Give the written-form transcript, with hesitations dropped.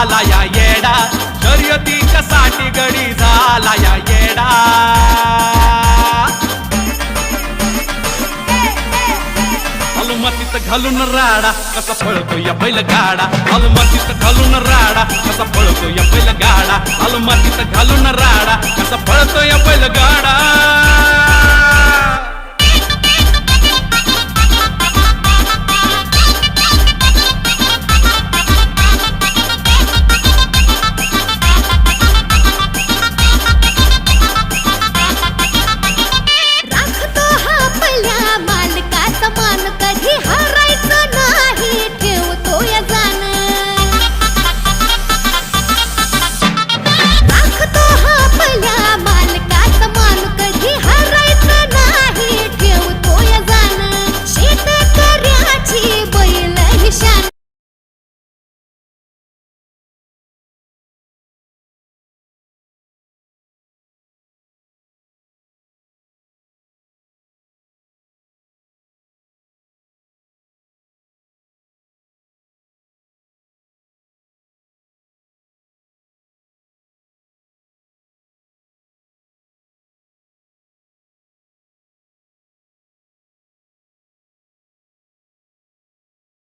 झाला या येडा, शर्यतीच्या साठी गडी झाला या येडा. मातीत घालून राडा कसा पळतो या बैलगाडा, मातीत घालून राडा कसा पळतो या बैलगाडा, मातीत घालून राडा कसा पळतो या बैलगाडा.